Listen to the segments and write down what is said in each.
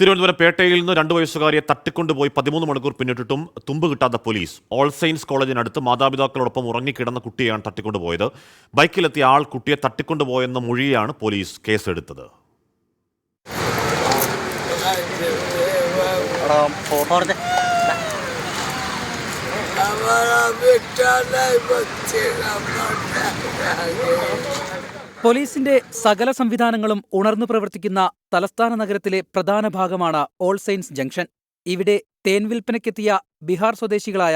തിരുവനന്തപുരം പേട്ടയിൽ നിന്ന് 2 വയസ്സുകാരിയെ തട്ടിക്കൊണ്ടുപോയി 13 മണിക്കൂർ പിന്നിട്ടിട്ടും തുമ്പ് കിട്ടാത്ത പോലീസ്. ഓൾ സെയിൻസ് കോളേജിനടുത്ത് മാതാപിതാക്കളോടൊപ്പം ഉറങ്ങിക്കിടന്ന കുട്ടിയെയാണ് തട്ടിക്കൊണ്ടുപോയത്. ബൈക്കിലെത്തിയ ആൾ കുട്ടിയെ തട്ടിക്കൊണ്ടുപോയെന്ന മൊഴിയാണ് പോലീസ് കേസെടുത്തത്. പോലീസിന്റെ സകല സംവിധാനങ്ങളും ഉണർന്നു പ്രവർത്തിക്കുന്ന തലസ്ഥാന നഗരത്തിലെ പ്രധാന ഭാഗമാണ് ഓൾ സെയിൻസ് ജംഗ്ഷൻ. ഇവിടെ തേൻ വിൽപ്പനയ്ക്കെത്തിയ ബീഹാർ സ്വദേശികളായ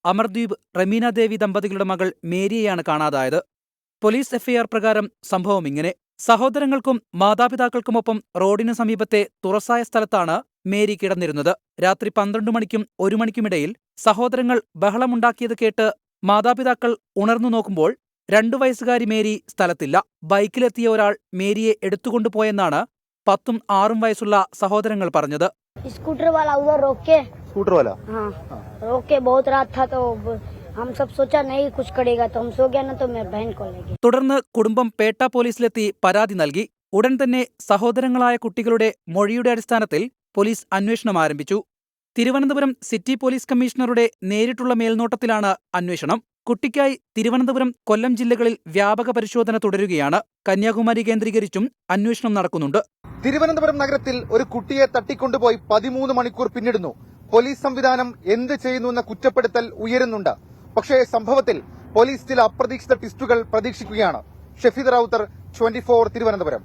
അമർദ്വീപ് റമീന ദേവി ദമ്പതികളുടെ മകൾ മേരിയെയാണ് കാണാതായത്. പോലീസ് എഫ്ഐആർ പ്രകാരം സംഭവം ഇങ്ങനെ: സഹോദരങ്ങൾക്കും മാതാപിതാക്കൾക്കുമൊപ്പം റോഡിന് സമീപത്തെ തുറസായ സ്ഥലത്താണ് മേരി കിടന്നിരുന്നത്. രാത്രി 12 മണിക്കും 1 മണിക്കുമിടയിൽ സഹോദരങ്ങൾ ബഹളമുണ്ടാക്കിയത് കേട്ട് മാതാപിതാക്കൾ ഉണർന്നു നോക്കുമ്പോൾ 2 വയസ്സുകാരി മേരി സ്ഥലത്തില്ല. ബൈക്കിലെത്തിയ ഒരാൾ മേരിയെ എടുത്തുകൊണ്ടുപോയെന്നാണ് 10ഉം 6ഉം വയസ്സുള്ള സഹോദരങ്ങൾ പറഞ്ഞത്. स्कूटर वाला उधर स्कूटर वाला रोक के बहुत रात था तो हम सब सोचा नहीं कुछ करेगा तो हम सो गया ना तो मैं बहन को ले गई. തുടർന്ന് കുടുംബം പേട്ട പോലീസിലെത്തി പരാതി നൽകി. ഉടൻ തന്നെ സഹോദരങ്ങളായ കുട്ടികളുടെ മൊഴിയുടെ അടിസ്ഥാനത്തിൽ പോലീസ് അന്വേഷണം ആരംഭിച്ചു. തിരുവനന്തപുരം സിറ്റി പോലീസ് കമ്മീഷണറുടെ നേരിട്ടുള്ള മേൽനോട്ടത്തിലാണ് അന്വേഷണം. കുട്ടിക്കായി തിരുവനന്തപുരം, കൊല്ലം ജില്ലകളിൽ വ്യാപക പരിശോധന തുടരുകയാണ്. കന്യാകുമാരി കേന്ദ്രീകരിച്ചും അന്വേഷണം നടക്കുന്നുണ്ട്. തിരുവനന്തപുരം നഗരത്തിൽ ഒരു കുട്ടിയെ തട്ടിക്കൊണ്ടുപോയി 13 മണിക്കൂർ പിന്നിടുന്നു. പോലീസ് സംവിധാനം എന്ത് ചെയ്യുന്നുവെന്ന കുറ്റപ്പെടുത്തൽ ഉയരുന്നുണ്ട്. പക്ഷേ സംഭവത്തിൽ പോലീസ് ചില അപ്രതീക്ഷിത ട്വിസ്റ്റുകൾ പ്രതീക്ഷിക്കുകയാണ്. ഷഫീദ് റാവുത്തർ, 24 തിരുവനന്തപുരം.